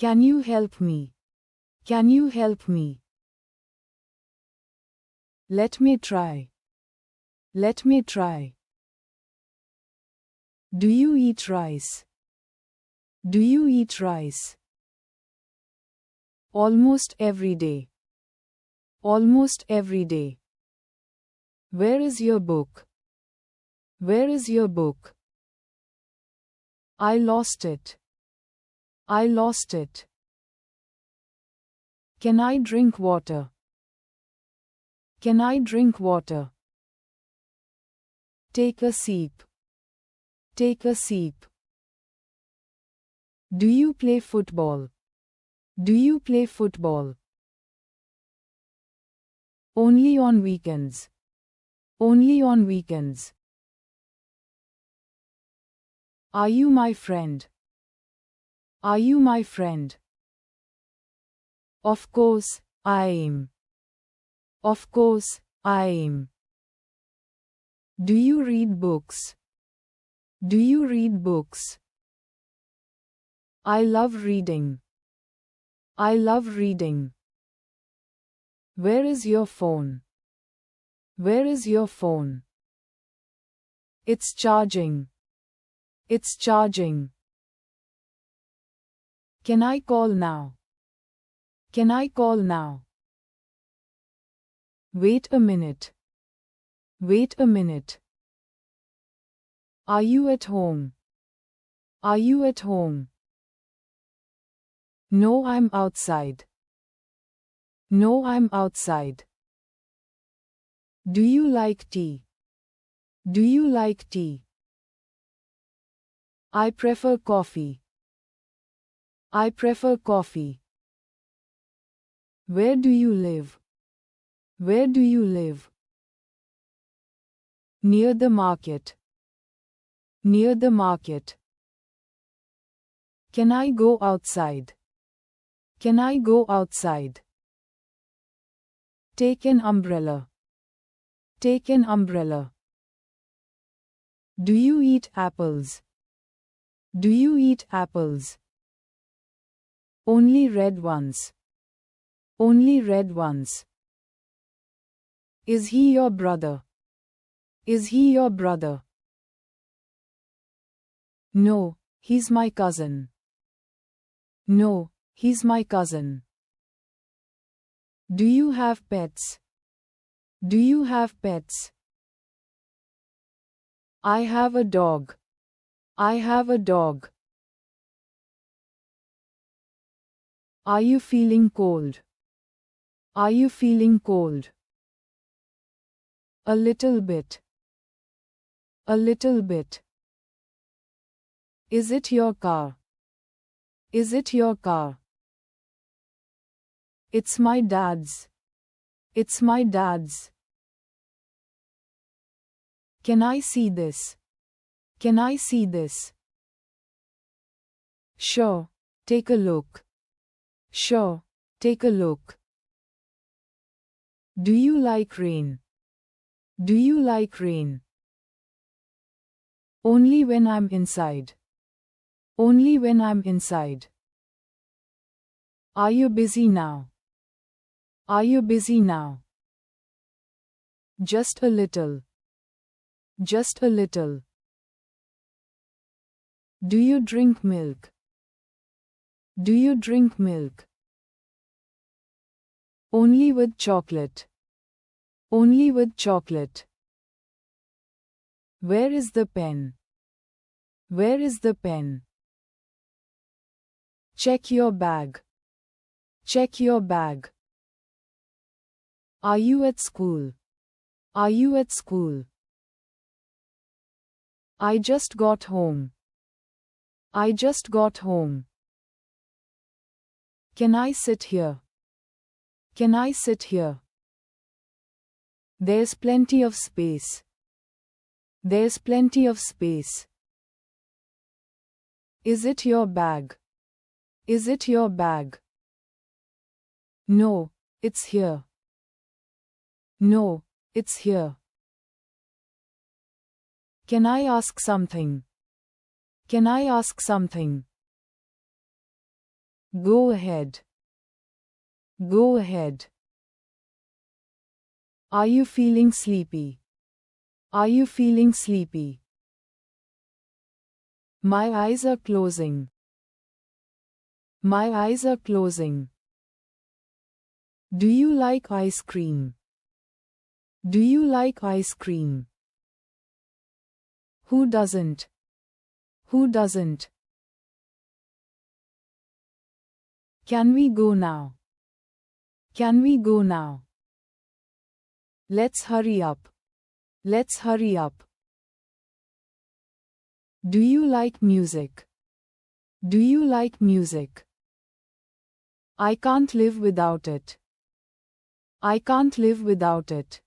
Can you help me? Can you help me? Let me try. Let me try. Do you eat rice? Do you eat rice? Almost every day. Almost every day. Where is your book? Where is your book? I lost it. I lost it. Can I drink water? Can I drink water? Take a sip. Take a sip. Do you play football? Do you play football? Only on weekends. Only on weekends. Are you my friend? Are you my friend? Of course, I am. Of course, I am. Do you read books? Do you read books? I love reading. I love reading. Where is your phone? Where is your phone? It's charging. It's charging. Can I call now? Can I call now? Wait a minute. Wait a minute. Are you at home? Are you at home? No, I'm outside. No, I'm outside. Do you like tea? Do you like tea? I prefer coffee. I prefer coffee. Where do you live? Where do you live? Near the market. Near the market. Can I go outside? Can I go outside? Take an umbrella. Take an umbrella. Do you eat apples? Do you eat apples? Only red ones. Only red ones. Is he your brother? Is he your brother? No, he's my cousin. No, he's my cousin. Do you have pets? Do you have pets? I have a dog. I have a dog. Are you feeling cold? Are you feeling cold? A little bit. A little bit. Is it your car? Is it your car? It's my dad's. It's my dad's. Can I see this? Can I see this? Sure, take a look. Sure, take a look. Do you like rain? Do you like rain? Only when I'm inside. Only when I'm inside. Are you busy now? Are you busy now? Just a little. Just a little. Do you drink milk? Do you drink milk? Only with chocolate. Only with chocolate. Where is the pen? Where is the pen? Check your bag. Check your bag. Are you at school? Are you at school? I just got home. I just got home. Can I sit here? Can I sit here? There's plenty of space. There's plenty of space. Is it your bag? Is it your bag? No, it's here. No, it's here. Can I ask something? Can I ask something? Go ahead. Go ahead. Are you feeling sleepy? Are you feeling sleepy? My eyes are closing. My eyes are closing. Do you like ice cream? Do you like ice cream? Who doesn't? Who doesn't? Can we go now? Can we go now? Let's hurry up. Let's hurry up. Do you like music? Do you like music? I can't live without it. I can't live without it.